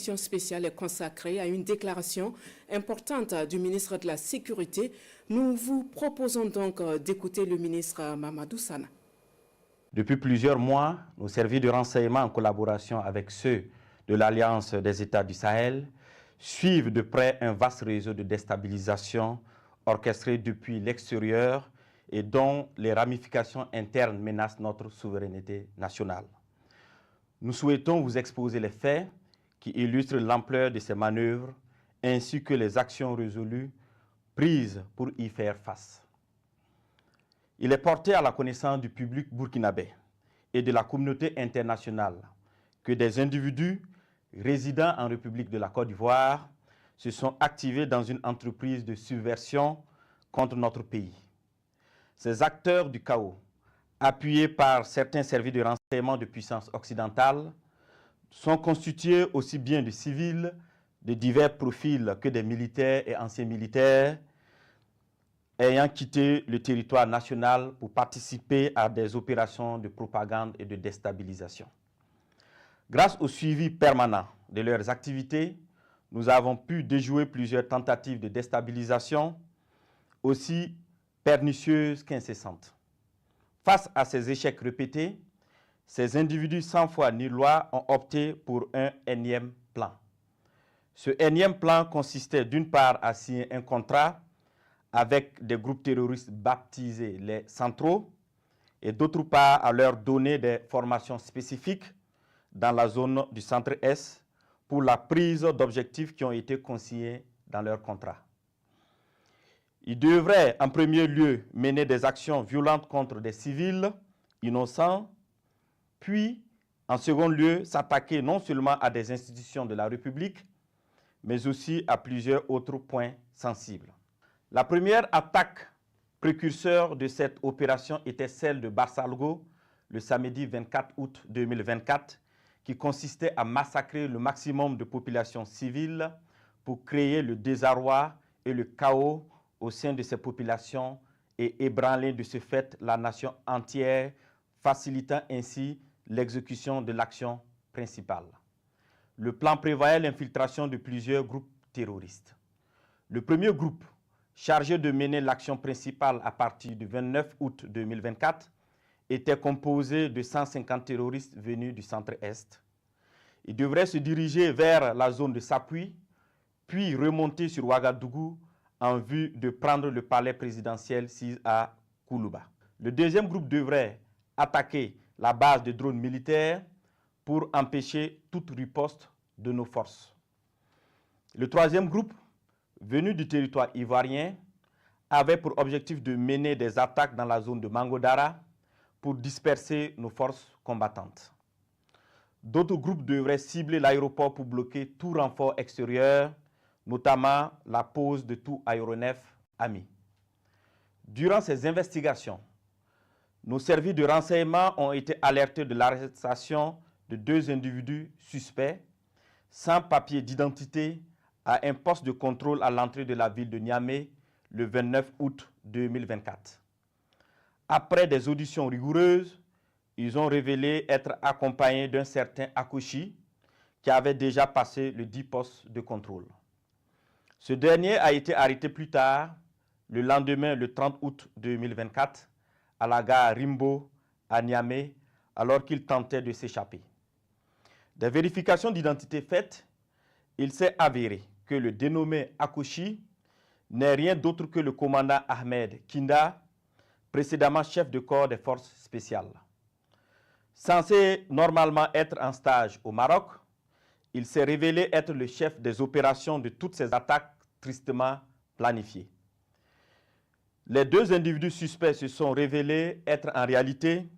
édition spéciale est consacrée à une déclaration importante du ministre de la Sécurité. Nous vous proposons donc d'écouter le ministre Mamadou Sana. Depuis plusieurs mois, nos services de renseignement en collaboration avec ceux de l'Alliance des États du Sahel suivent de près un vaste réseau de déstabilisation orchestré depuis l'extérieur et dont les ramifications internes menacent notre souveraineté nationale. Nous souhaitons vous exposer les faits qui illustrent l'ampleur de ces manœuvres ainsi que les actions résolues prises pour y faire face. Il est porté à la connaissance du public burkinabé et de la communauté internationale que des individus résidant en République de la Côte d'Ivoire se sont activés dans une entreprise de subversion contre notre pays. Ces acteurs du chaos, appuyés par certains services de renseignement de puissance occidentale, sont constitués aussi bien de civils de divers profils que des militaires et anciens militaires ayant quitté le territoire national pour participer à des opérations de propagande et de déstabilisation. Grâce au suivi permanent de leurs activités, nous avons pu déjouer plusieurs tentatives de déstabilisation, aussi pernicieuses qu'incessantes. Face à ces échecs répétés, ces individus sans foi ni loi ont opté pour un énième plan. Ce énième plan consistait d'une part à signer un contrat avec des groupes terroristes baptisés les centraux et d'autre part à leur donner des formations spécifiques dans la zone du centre-est pour la prise d'objectifs qui ont été consignés dans leur contrat. Ils devraient en premier lieu mener des actions violentes contre des civils innocents, puis en second lieu s'attaquer non seulement à des institutions de la République, mais aussi à plusieurs autres points sensibles. La première attaque précurseur de cette opération était celle de Barsalgo le samedi 24 août 2024, qui consistait à massacrer le maximum de populations civiles pour créer le désarroi et le chaos au sein de ces populations et ébranler de ce fait la nation entière, facilitant ainsi l'exécution de l'action principale. Le plan prévoyait l'infiltration de plusieurs groupes terroristes. Le premier groupe, chargé de mener l'action principale à partir du 29 août 2024, était composé de 150 terroristes venus du centre-est. Ils devraient se diriger vers la zone de Sapui, puis remonter sur Ouagadougou en vue de prendre le palais présidentiel à Koulouba. Le deuxième groupe devrait attaquer la base de drones militaires pour empêcher toute riposte de nos forces. Le troisième groupe, venu du territoire ivoirien, avait pour objectif de mener des attaques dans la zone de Mangodara pour disperser nos forces combattantes. D'autres groupes devraient cibler l'aéroport pour bloquer tout renfort extérieur, notamment la pose de tout aéronef ami. Durant ces investigations, nos services de renseignement ont été alertés de l'arrestation de 2 individus suspects sans papier d'identité à un poste de contrôle à l'entrée de la ville de Niamey le 29 août 2024. Après des auditions rigoureuses, ils ont révélé être accompagnés d'un certain Akouchi qui avait déjà passé le 10 postes de contrôle. Ce dernier a été arrêté plus tard, le lendemain, le 30 août 2024, à la gare Rimbo, à Niamey, alors qu'il tentait de s'échapper. Des vérifications d'identité faites, il s'est avéré que le dénommé Akouchi n'est rien d'autre que le commandant Ahmed Kinda, précédemment chef de corps des forces spéciales. Censé normalement être en stage au Maroc, il s'est révélé être le chef des opérations de toutes ces attaques tristement planifiées. Les 2 individus suspects se sont révélés être en réalité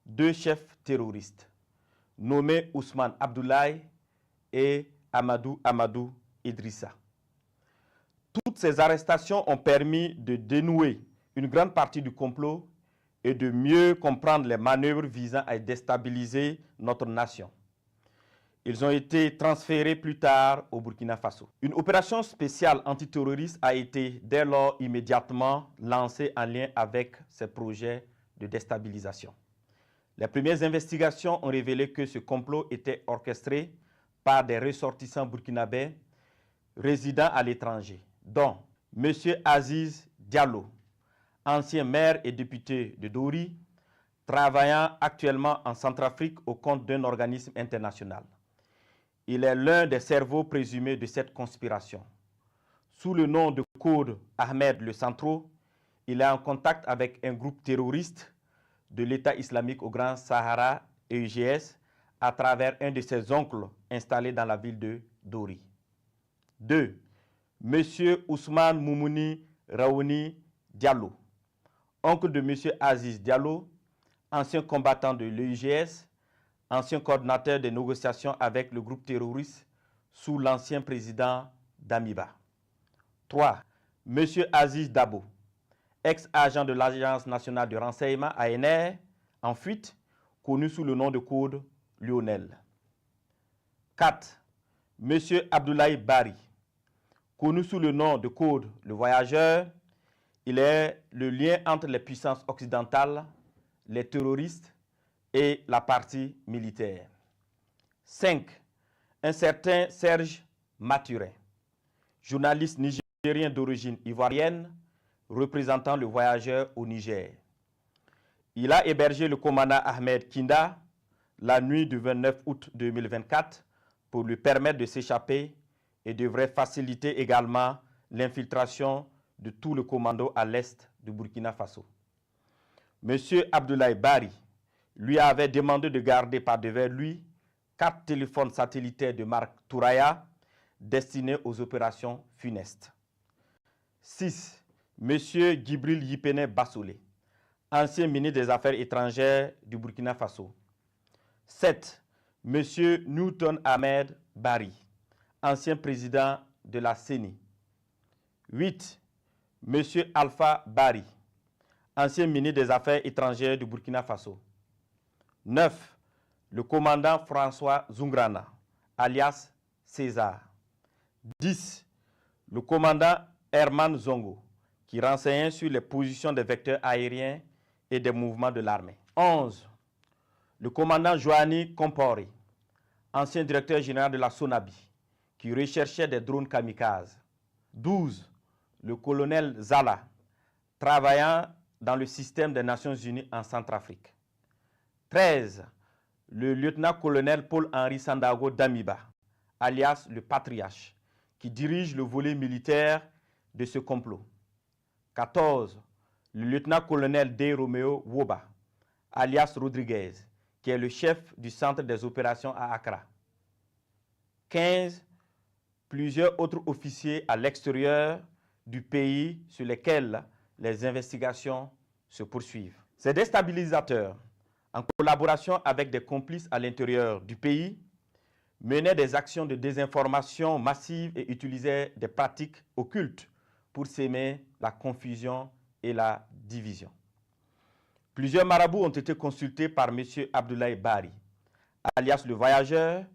2 chefs terroristes, nommés Ousmane Abdoulaye et Amadou Idrissa. Toutes ces arrestations ont permis de dénouer une grande partie du complot et de mieux comprendre les manœuvres visant à déstabiliser notre nation. Ils ont été transférés plus tard au Burkina Faso. Une opération spéciale antiterroriste a été dès lors immédiatement lancée en lien avec ces projets de déstabilisation. Les premières investigations ont révélé que ce complot était orchestré par des ressortissants burkinabés résidant à l'étranger, dont M. Aziz Diallo, ancien maire et député de Dori, travaillant actuellement en Centrafrique au compte d'un organisme international. Il est l'un des cerveaux présumés de cette conspiration. Sous le nom de code Ahmed Le Centro, il est en contact avec un groupe terroriste de l'État islamique au Grand Sahara, EUGS, à travers un de ses oncles installé dans la ville de Dori. 2. M. Ousmane Moumouni Raouni Diallo, oncle de M. Aziz Diallo, ancien combattant de l'EUGS, ancien coordinateur des négociations avec le groupe terroriste sous l'ancien président Damiba. 3. M. Aziz Dabo, ex-agent de l'Agence nationale de renseignement ANR, en fuite, connu sous le nom de code Lionel. 4. M. Abdoulaye Bari, connu sous le nom de code Le Voyageur, il est le lien entre les puissances occidentales, les terroristes et la partie militaire. 5. Un certain Serge Maturin, journaliste nigérien d'origine ivoirienne, représentant Le Voyageur au Niger. Il a hébergé le commandant Ahmed Kinda la nuit du 29 août 2024 pour lui permettre de s'échapper et devrait faciliter également l'infiltration de tout le commando à l'est du Burkina Faso. M. Abdoulaye Bari lui avait demandé de garder par devers lui 4 téléphones satellitaires de marque Touraya destinés aux opérations funestes. 6. M. Djibril Yipene Bassolé, ancien ministre des Affaires étrangères du Burkina Faso. 7. M. Newton Ahmed Bari, ancien président de la CENI. 8. M. Alpha Bari, ancien ministre des Affaires étrangères du Burkina Faso. 9. Le commandant François Zungrana, alias César. 10. Le commandant Herman Zongo, qui renseignait sur les positions des vecteurs aériens et des mouvements de l'armée. 11. Le commandant Joanny Kompori, ancien directeur général de la SONABI, qui recherchait des drones kamikazes. 12. Le colonel Zala, travaillant dans le système des Nations Unies en Centrafrique. 13. Le lieutenant-colonel Paul-Henri Sandago Damiba, alias le Patriarche, qui dirige le volet militaire de ce complot. 14. Le lieutenant-colonel D. Romeo Woba, alias Rodriguez, qui est le chef du centre des opérations à Accra. 15. Plusieurs autres officiers à l'extérieur du pays sur lesquels les investigations se poursuivent. Ces déstabilisateurs, en collaboration avec des complices à l'intérieur du pays, menaient des actions de désinformation massive et utilisaient des pratiques occultes pour s'aimer la confusion et la division. Plusieurs marabouts ont été consultés par M. Abdoulaye Bari, alias le Voyageur,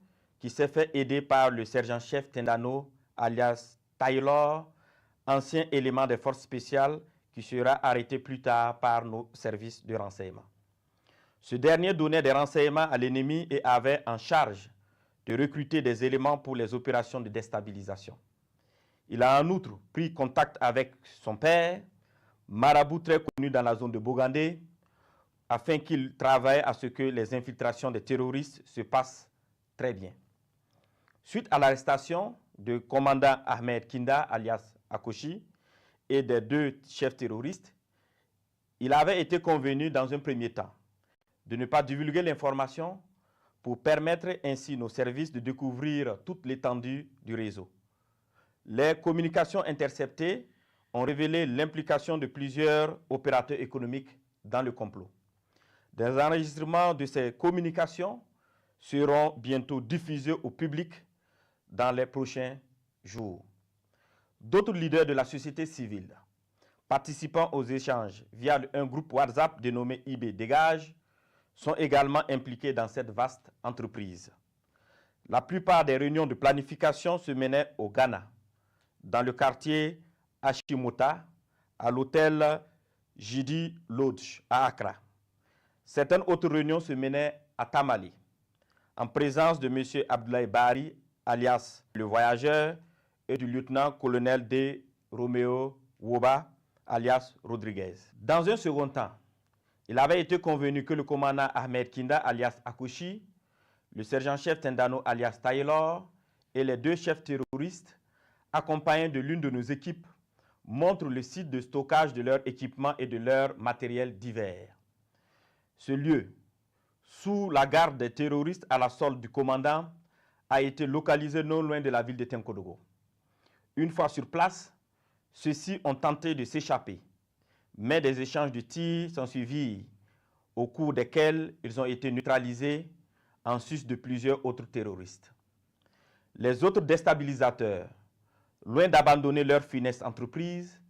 qui s'est fait aider par le sergent-chef Tendano, alias Taylor, ancien élément des forces spéciales qui sera arrêté plus tard par nos services de renseignement. Ce dernier donnait des renseignements à l'ennemi et avait en charge de recruter des éléments pour les opérations de déstabilisation. Il a en outre pris contact avec son père, marabout très connu dans la zone de Bogandé, afin qu'il travaille à ce que les infiltrations des terroristes se passent très bien. Suite à l'arrestation du commandant Ahmed Kinda, alias Akoshi, et des 2 chefs terroristes, il avait été convenu dans un premier temps de ne pas divulguer l'information pour permettre ainsi nos services de découvrir toute l'étendue du réseau. Les communications interceptées ont révélé l'implication de plusieurs opérateurs économiques dans le complot. Des enregistrements de ces communications seront bientôt diffusés au public dans les prochains jours. D'autres leaders de la société civile participant aux échanges via un groupe WhatsApp dénommé IB Dégage sont également impliqués dans cette vaste entreprise. La plupart des réunions de planification se menaient au Ghana, dans le quartier Ashimota, à l'hôtel Jidi Lodge à Accra. Certaines autres réunions se menaient à Tamale, en présence de M. Abdoulaye Bari, alias le voyageur, et du lieutenant-colonel D. Romeo Woba, alias Rodriguez. Dans un second temps, il avait été convenu que le commandant Ahmed Kinda, alias Akouchi, le sergent-chef Tendano, alias Taylor, et les 2 chefs terroristes, accompagnés de l'une de nos équipes, montrent le site de stockage de leurs équipements et de leurs matériels divers. Ce lieu, sous la garde des terroristes à la solde du commandant, a été localisé non loin de la ville de Tenkodogo. Une fois sur place, ceux-ci ont tenté de s'échapper, mais des échanges de tirs sont suivis, au cours desquels ils ont été neutralisés en sus de plusieurs autres terroristes. Les autres déstabilisateurs, loin d'abandonner leur funeste entreprise,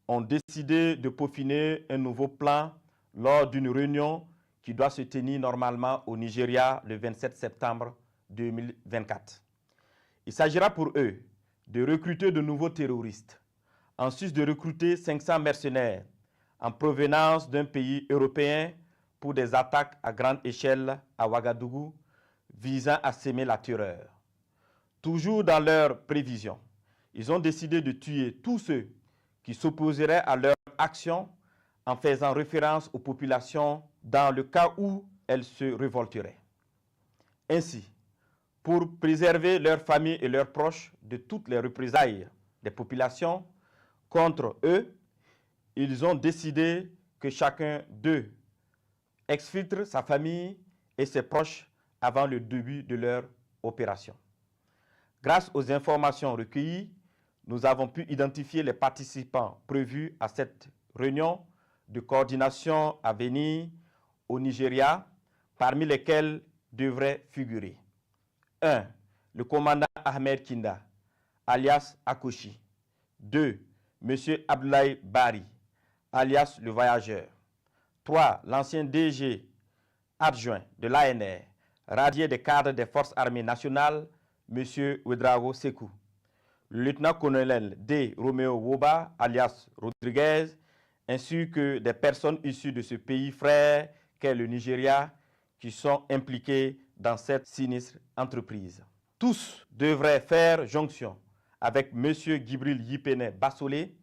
ont décidé de peaufiner un nouveau plan lors d'une réunion qui doit se tenir normalement au Nigeria le 27 septembre 2024. Il s'agira pour eux de recruter de nouveaux terroristes, en sus de recruter 500 mercenaires en provenance d'un pays européen pour des attaques à grande échelle à Ouagadougou visant à semer la terreur. Toujours dans leurs prévisions, ils ont décidé de tuer tous ceux qui s'opposeraient à leur action en faisant référence aux populations dans le cas où elles se révolteraient. Ainsi, pour préserver leurs familles et leurs proches de toutes les représailles des populations contre eux, ils ont décidé que chacun d'eux exfiltre sa famille et ses proches avant le début de leur opération. Grâce aux informations recueillies, nous avons pu identifier les participants prévus à cette réunion de coordination à venir au Nigeria, parmi lesquels devraient figurer 1. Le commandant Ahmed Kinda, alias Akouchi. 2. M. Abdoulaye Bari, alias le voyageur. 3. L'ancien DG adjoint de l'ANR, radié des cadres des forces armées nationales, M. Ouedraogo Sekou. Le lieutenant-colonel D. Romeo Woba, alias Rodriguez, ainsi que des personnes issues de ce pays frère qu'est le Nigeria, qui sont impliquées dans cette sinistre entreprise. Tous devraient faire jonction avec M. Gibril Yipene Bassolé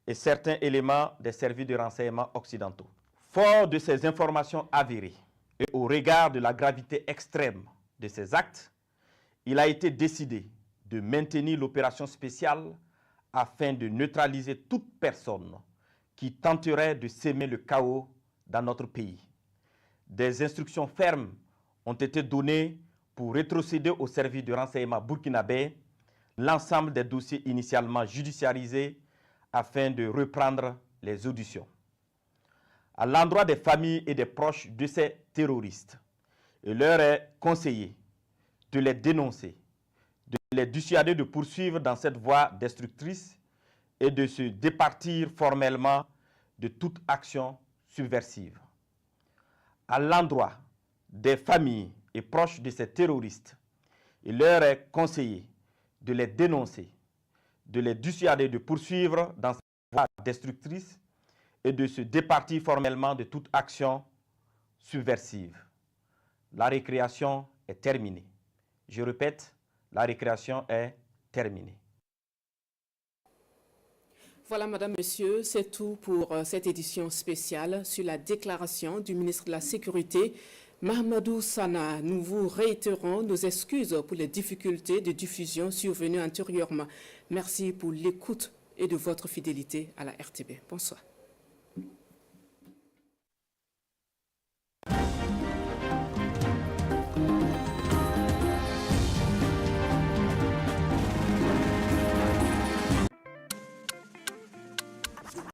et certains éléments des services de renseignement occidentaux. Fort de ces informations avérées et au regard de la gravité extrême de ces actes, il a été décidé de maintenir l'opération spéciale afin de neutraliser toute personne qui tenterait de semer le chaos dans notre pays. Des instructions fermes ont été données pour rétrocéder au service de renseignement burkinabé l'ensemble des dossiers initialement judiciarisés afin de reprendre les auditions. À l'endroit des familles et des proches de ces terroristes, il leur est conseillé de les dénoncer, de les dissuader de poursuivre dans cette voie destructrice et de se départir formellement de toute action subversive. À l'endroit des familles et proches de ces terroristes, il leur est conseillé de les dénoncer, de les dissuader de poursuivre dans cette voie destructrice et de se départir formellement de toute action subversive. La récréation est terminée. Je répète, la récréation est terminée. Voilà, Madame, Monsieur, c'est tout pour cette édition spéciale sur la déclaration du ministre de la Sécurité, Mahamadou Sana. Nous vous réitérons nos excuses pour les difficultés de diffusion survenues antérieurement. Merci pour l'écoute et de votre fidélité à la RTB. Bonsoir.